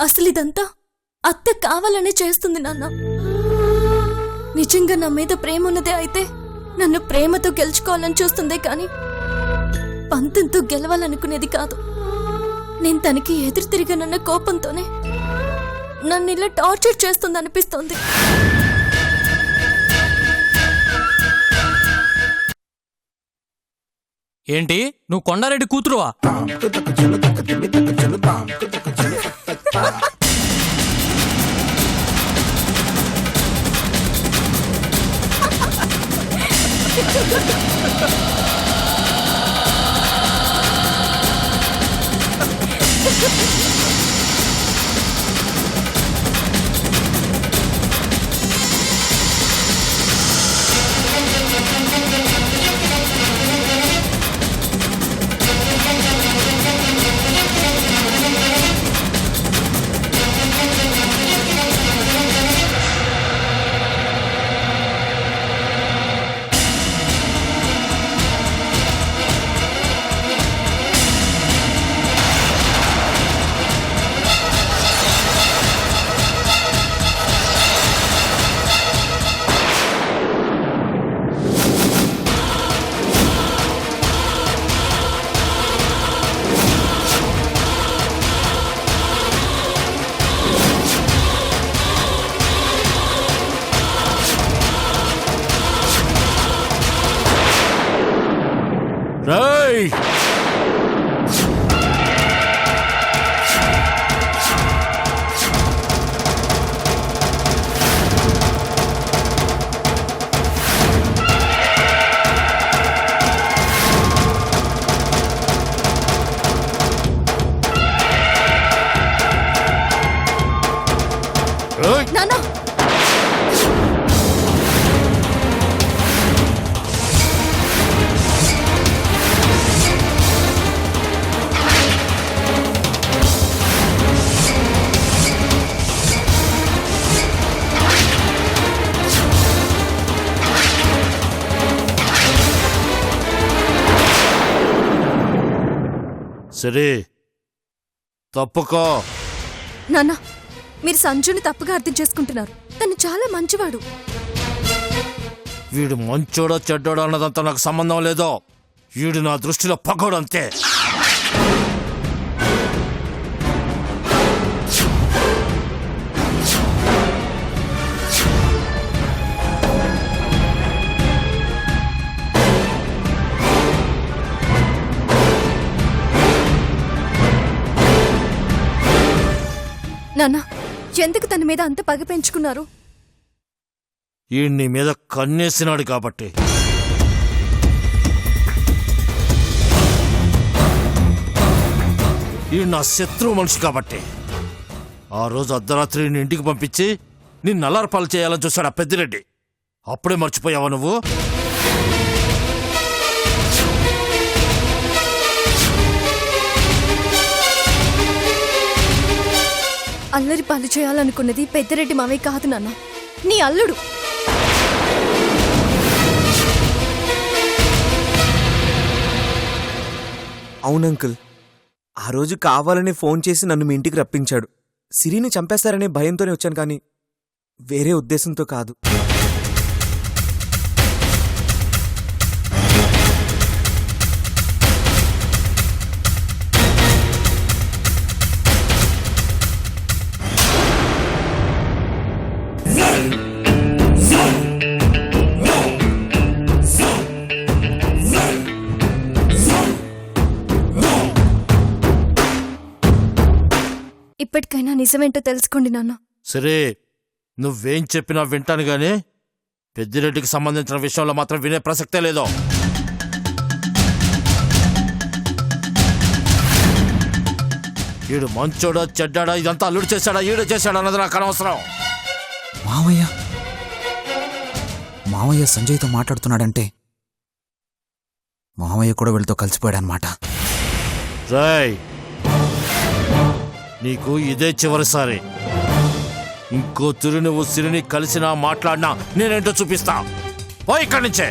అసలు ఇదంతా అత్త కావాలనే చేస్తుంది నాన్న. నిజంగా నా మీద ప్రేమ ఉన్నదే అయితే నన్ను ప్రేమతో గెలుచుకోవాలని చూస్తుందే కానీ పంతంతో గెలవాలనుకునేది కాదు. నేను తనకి ఎదురు తిరిగానన్న కోపంతోనే నన్ను ఇలా టార్చర్ చేస్తుంది అనిపిస్తోంది. ఏంటి నువ్వు కొండారెడ్డి కూతురువా? రేయ్! నాన్న సరే తప్పుకో. నాన్న మీరు సంజుని తప్పుగా అర్థం చేసుకుంటున్నారు. తను చాలా మంచివాడు. వీడు మంచోడో చెడ్డోడో అన్నదంతా నాకు సంబంధం లేదో. వీడు నా దృష్టిలో పగోడు అంతే. నాన్న ఎందుకు తన మీద అంత పగ పెంచుకున్నారు? ఈ నీ మీద కన్నేసినాడు కాబట్టి. ఈ నా శత్రువు మనిషి కాబట్టి. ఆ రోజు అర్ధరాత్రి నీ ఇంటికి పంపించి నీ నల్లారపాలు చేయాలని చూశాడు ఆ పెద్దిరెడ్డి. అప్పుడే మర్చిపోయావా నువ్వు? అల్లరి పాలు చేయాలనుకున్నది పెద్దిరెడ్డి మావే కాదు నాన్న, నీ అల్లుడు. అవునంకుల్, ఆ రోజు కావాలని ఫోన్ చేసి నన్ను మీ ఇంటికి రప్పించాడు. సిరిని చంపేస్తారనే భయంతోనే వచ్చాను, కానీ వేరే ఉద్దేశంతో కాదు. ఇప్పటికైనా నిజమేంటో తెలుసుకోండి నాన్న. సరే నువ్వేం చెప్పినా వింటాను గానీ పెద్దిరెడ్డికి సంబంధించిన విషయంలో మాత్రం వినే ప్రసక్తే లేదో. ఈడు మంచోడా చెడ్డాడా ఇదంతా అల్లుడు చేశాడా ఈడు చేశాడా అన్నది నాకు అనవసరం. మావయ్య సంజయ్తో మాట్లాడుతున్నాడంటే మావయ్య కూడా వీళ్ళతో కలిసిపోయాడనమాట. రాయ్, నీకు ఇదే చివరిసారి. ఇంకో తిరు నువ్వు సిరిని కలిసినా మాట్లాడినా నేనేంటో చూపిస్తా. పో ఇక్కడి నుంచే.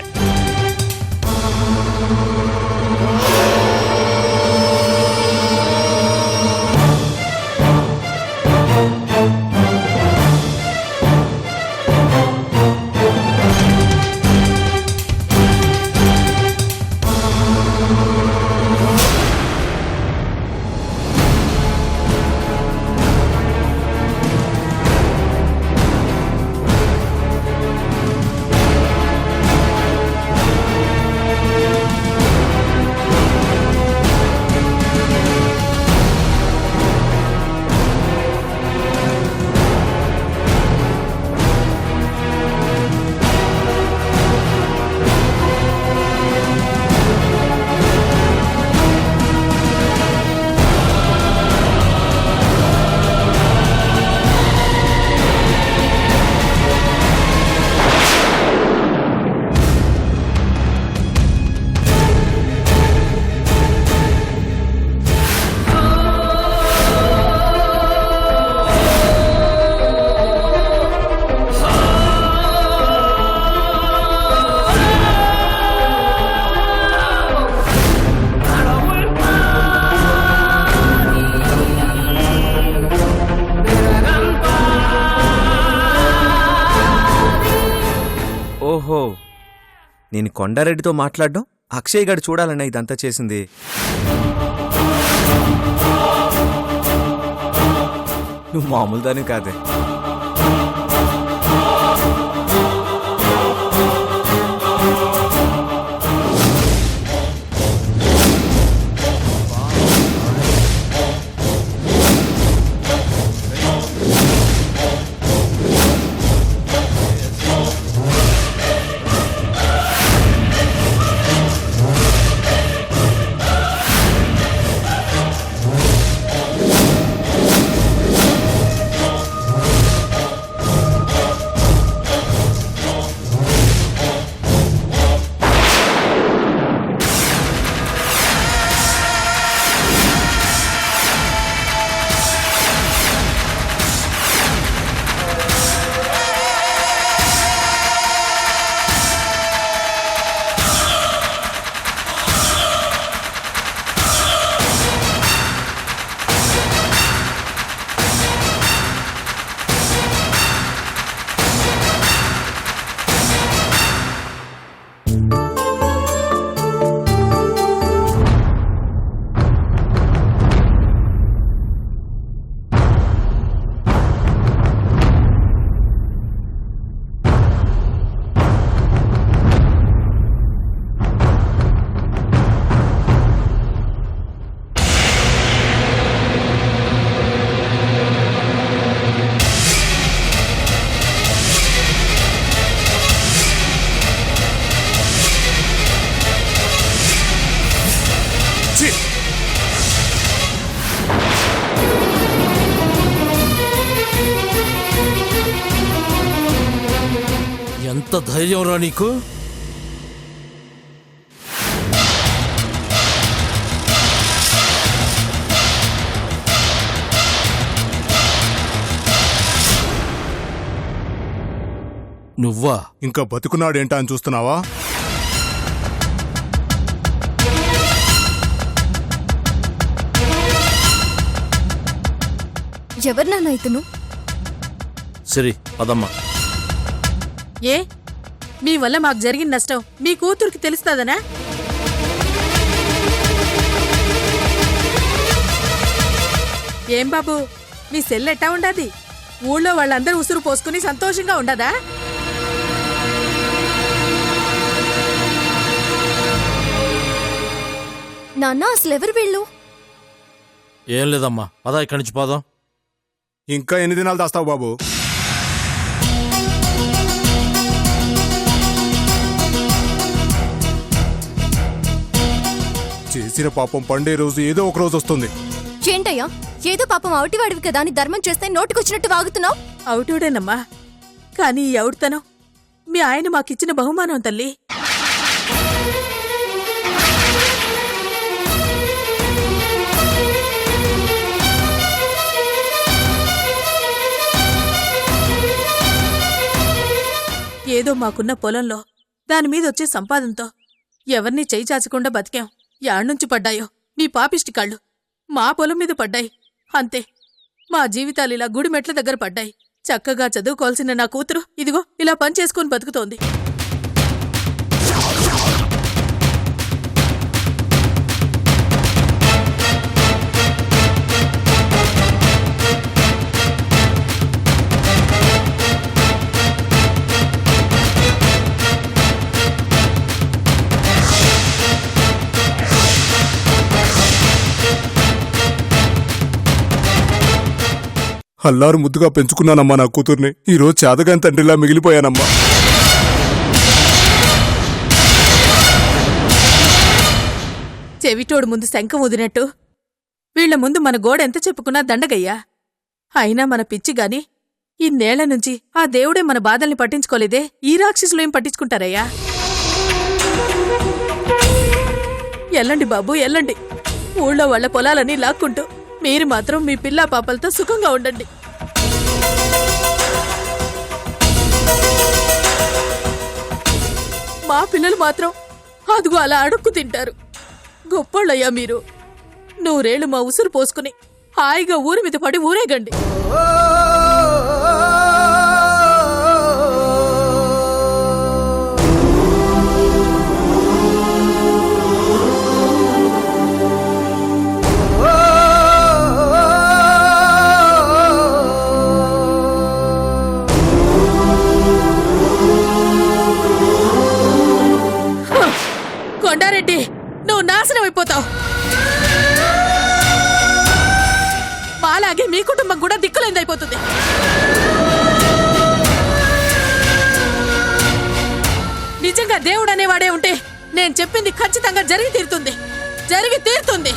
నేను కొండారెడ్డితో మాట్లాడడం అక్షయ్ గారు చూడాలన్న ఇదంతా చేసింది. నువ్వు మామూలుదానే కాదే. ఎంత ధైర్యం రా నీకు? నువ్వా? ఇంకా బతుకున్నాడేంటా అని చూస్తున్నావా? ఎవరు నాన్న ఇతను? సరే పదమ్మా. ఏ మీ వల్ల మాకు జరిగిన నష్టం మీ కూతురికి తెలుస్తాదనా? ఏం బాబు మీ సెల్ ఎట్టా ఉండది? ఊళ్ళో వాళ్ళందరూ ఉసురు పోసుకుని సంతోషంగా ఉండదా? నాన్న అసలు ఎవరు వీళ్ళు? ఏం లేదమ్మా, పద ఇక్కడి నుంచి పోదాం. ఇంకా ఎన్ని దినాలు దాస్తావు బాబు? చేసిన పాపం పండే రోజు ఏదో ఒక రోజు వస్తుంది. ఏంటయ్యా, ఏదో పాపం అవుటివాడివి కదా అని ధర్మం చేస్తే నోటికొచ్చినట్టు వాగుతున్నావు? అవుటోడేనమ్మా, కానీ ఈ అవుడుతనం మీ ఆయన మాకిచ్చిన బహుమానం తల్లి. ఏదో మాకున్న పొలంలో దానిమీదొచ్చే సంపాదనతో ఎవరిని చేయి చాచకుండా బతికాం. యాడ్నుంచి పడ్డాయో మీ పాపిష్టి కాళ్ళు మా పొలం మీద పడ్డాయి. అంతే, మా జీవితాలు ఇలా గుడి మెట్ల దగ్గర పడ్డాయి. చక్కగా చదువుకోవాల్సిన నా కూతురు ఇదిగో ఇలా పనిచేసుకుని బతుకుతోంది. అల్లారు ముద్దుగా పెంచుకున్నానమ్మా నా కూతుర్ని. ఈరోజు చేతగాని తండ్రిలా మిగిలిపోయానమ్మా. చెవిటోడు ముందు శంఖం ఊదినట్టు వీళ్ల ముందు మన గోడ ఎంత చెప్పుకున్నా దండగయ్యా. అయినా మన పిచ్చిగాని ఇన్నేళ్ల నుంచి ఆ దేవుడే మన బాధల్ని పట్టించుకోలేదే, ఈ రాక్షసులు ఏం పట్టించుకుంటారయ్యా? ఎల్లండి బాబు ఎల్లండి, ఊళ్ళో వాళ్ల పొలాలని లాక్కుంటూ మీరు మాత్రం మీ పిల్లా పాపలతో సుఖంగా ఉండండి. మా పిల్లలు మాత్రం అదుగు అలా అడుక్కు తింటారు. గొప్పోళ్ళయ్యా మీరు. 100 ఏళ్లు మా ఉసురు పోసుకుని హాయిగా ఊరి మీద పడి ఊరేగండి. మీ కుటుంబం కూడా దిక్కులేందైపోతుంది. నిజంగా దేవుడు అనేవాడే ఉంటే నేను చెప్పింది ఖచ్చితంగా జరిగి తీరుతుంది. జరిగి తీరుతుంది.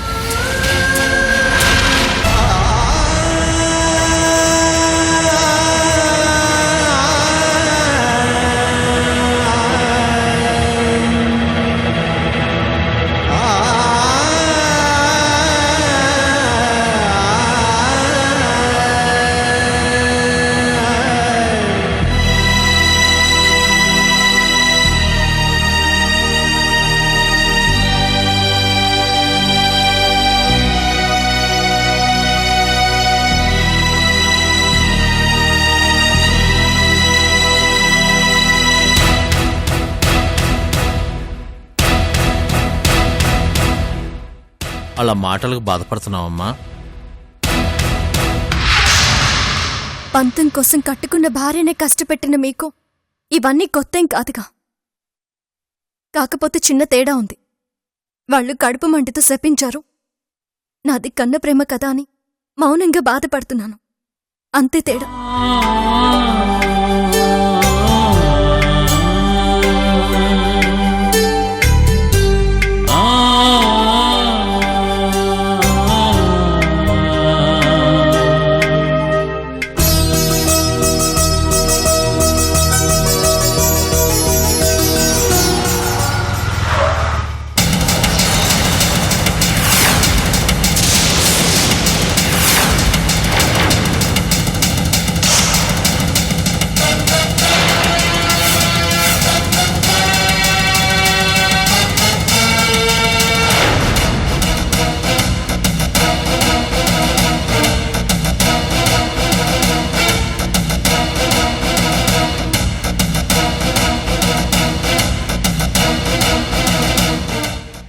అలా మాటలకు బాధపడుతున్నావమ్మా? పంతం కోసం కట్టుకున్న భార్యనే కష్టపెట్టిన మీకు ఇవన్నీ కొత్తేం కాదుగా. కాకపోతే చిన్న తేడా ఉంది. వాళ్ళు కడుపు మంటితో శపించారు. నాది కన్న ప్రేమ కదా అని మౌనంగా బాధపడుతున్నాను. అంతే తేడా.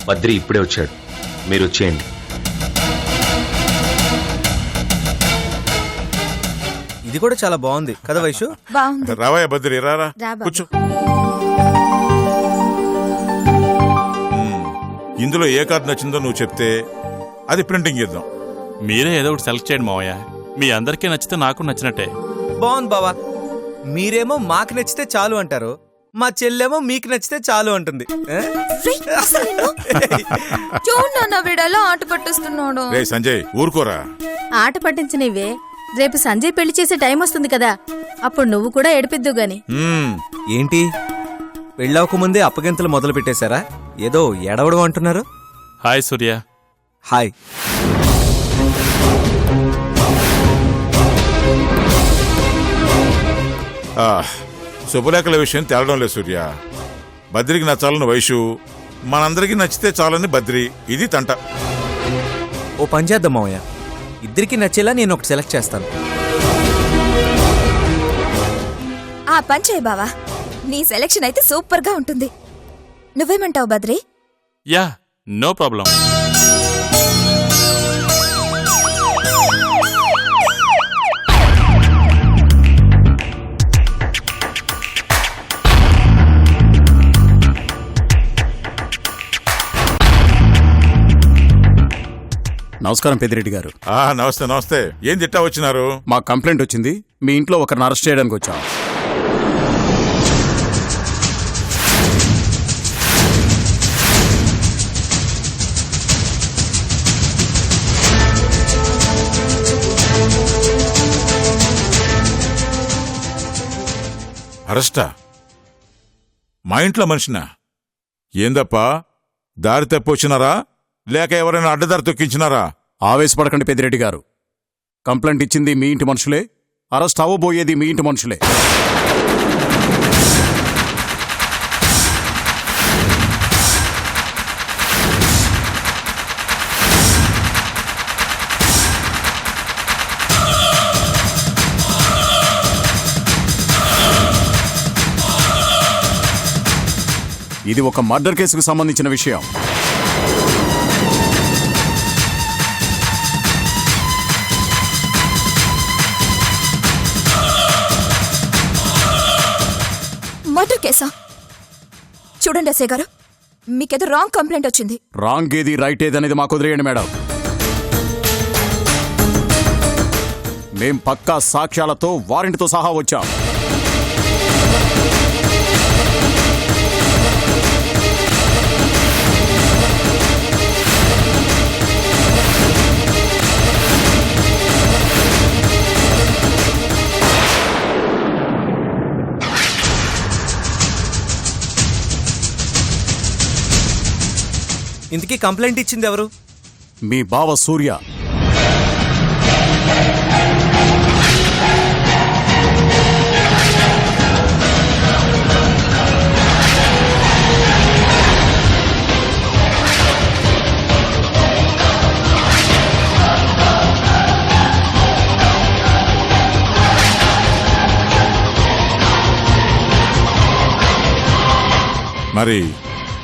బద్రి ఇప్పుడే వచ్చాడు, మీరు వచ్చేయండి. ఇది కూడా చాలా బాగుంది కదా వైషు? బాగుంది. రావయ్య బద్రి, రారా కూర్చో. ఇందులో ఏ కార్డు నచ్చిందో నువ్వు చెప్తే అది ప్రింటింగ్ చేద్దాం. మీరే ఏదో ఒకటి సెలెక్ట్ చేయండి మావయ్య. మీ అందరికీ నచ్చితే నాకు నచ్చినట్టే. బాగుంది బావా. మీరేమో మాకు నచ్చితే చాలు అంటారు, మా చెల్లెమో మీకు నచ్చితే చాలు అంటుంది. వీడలా ఆట పట్టిస్తున్నాడు. రే సంజయ్, ఊరుకోరా. ఆట పట్టించనివే. రేపు సంజయ్ పెళ్లి చేసే టైం వస్తుంది కదా, అప్పుడు నువ్వు కూడా ఏడిపిద్దు గాని. ఏంటి పెళ్ళవకముందే అప్పగింతలు మొదలు పెట్టేశారా? ఏదో ఎడవడం అంటున్నారు. హాయ్ సూర్య. హాయ్. శుభలేఖల విషయం తేలడం లేదు సూర్య. బద్రికి నచ్చాలని వైషు, మనందరికీ నచ్చితే చాలని బద్రి. ఇది తంట. ఓ పని చేద్దాం మావయ్య, ఇద్దరికి నచ్చేలా నేను ఒకటి సెలెక్ట్ చేస్తాను. ఆ పని చేయి బావా. నీ సెలెక్షన్ అయితే సూపర్ గా ఉంటుంది. నువ్వేమంటావు బద్రి? Yeah, no problem. నమస్కారం పెద్దిరెడ్డి గారు. నమస్తే నమస్తే. ఏం తిట్టా వచ్చినారు? మా కంప్లైంట్ వచ్చింది, మీ ఇంట్లో ఒకరిని అరెస్ట్ చేయడానికి వచ్చాం. అరెస్టా? మా ఇంట్లో మనిషినా? ఏందప్పా, దారి తప్పొచ్చినారా లేక ఎవరైనా అడ్డదారి తొక్కించినారా? ఆవేశపడకండి పెద్దిరెడ్డి గారు. కంప్లైంట్ ఇచ్చింది మీ ఇంటి మనుషులే, అరెస్ట్ అవ్వబోయేది మీ ఇంటి మనుషులే. ఇది ఒక మర్డర్ కేసుకు సంబంధించిన విషయం. మర్డర్ కేసా? చూడండి ఎస్ఐ గారు, మీకేదో రాంగ్ కంప్లైంట్ వచ్చింది. రాంగ్ ఏది రైట్ ఏది అనేది మాకు వదిలేయండి మేడం. మేం పక్కా సాక్ష్యాలతో వారెంట్తో సహా వచ్చాం. ఇంతకీ కంప్లైంట్ ఇచ్చింది ఎవరు? మీ బావ సూర్య. మరి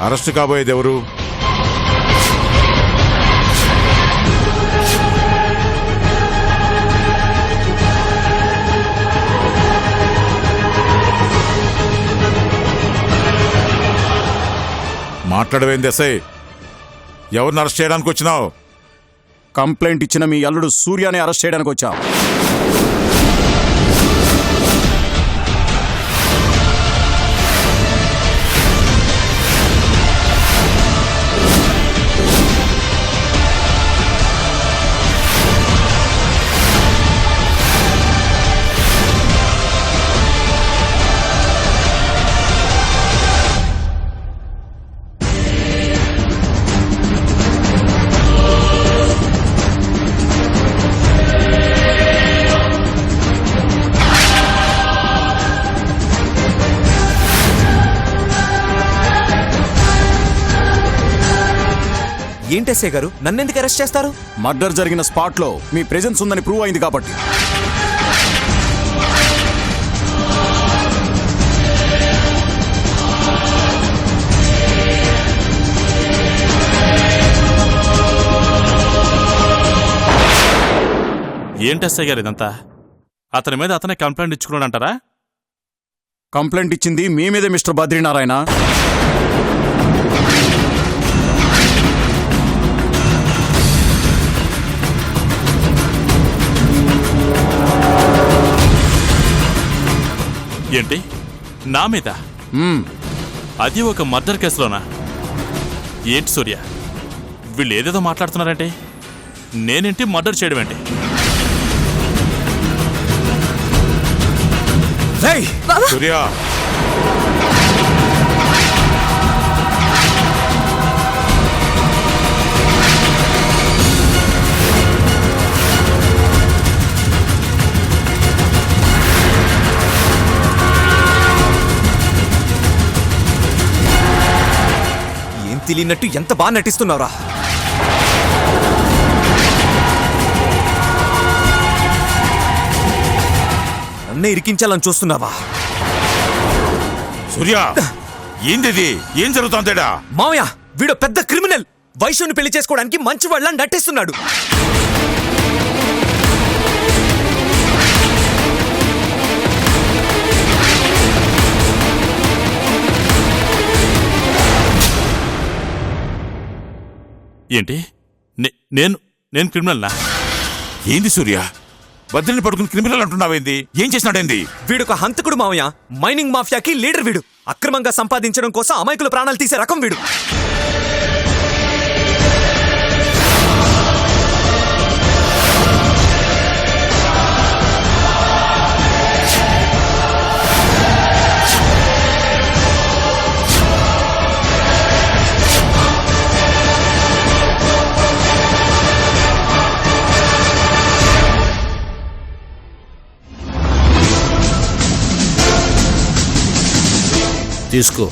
అరెస్ట్ కాబోయేది ఎవరు? మాట్లాడవేంది ఎస్ఐ? ఎవరిని అరెస్ట్ చేయడానికి వచ్చినావు? కంప్లైంట్ ఇచ్చిన మీ అల్లుడు సూర్యని అరెస్ట్ చేయడానికి వచ్చాం. ఏంటెస్ఏ గారు, నన్నెందుకు అరెస్ట్ చేస్తారు? మర్డర్ జరిగిన స్పాట్లో మీ ప్రెజెన్స్ ఉందని ప్రూవ్ అయింది కాబట్టి. ఏంటి ఎస్ఐ గారు ఇదంతా? అతని మీద అతనే కంప్లైంట్ ఇచ్చుకున్నాడు అంటారా? కంప్లైంట్ ఇచ్చింది మీ మీదే మిస్టర్ బద్రీనారాయణ. ఏంటి నా మీద? అది ఒక మర్డర్ కేసులోనా? ఏంటి సూర్య, వీళ్ళు ఏదేదో మాట్లాడుతున్నారంటే నేనేంటి మర్డర్ చేయడం ఏంటి? సూర్య, ఏం తెలియనట్టు ఎంత బాగా నటిస్తున్నావురా? నన్నే ఇరికించాలని చూస్తున్నావా? సూర్య, ఏంది? ఏం జరుగుతోందేడా? మావయ్య, వీడు పెద్ద క్రిమినల్. వైశ్యుని పెళ్లి చేసుకోవడానికి మంచి వాళ్ళ నటిస్తున్నాడు. ఏంటి నేను క్రిమినల్నా? ఏంది సూర్య, బద్రిని పడుకుని క్రిమినల్ అంటున్నావేంది? ఏం చేసినాడేంది? వీడొక హంతకుడు మావయ్య. మైనింగ్ మాఫియాకి లీడర్ వీడు. అక్రమంగా సంపాదించడం కోసం అమాయకుల ప్రాణాలు తీసే రకం వీడు. తీసుకో.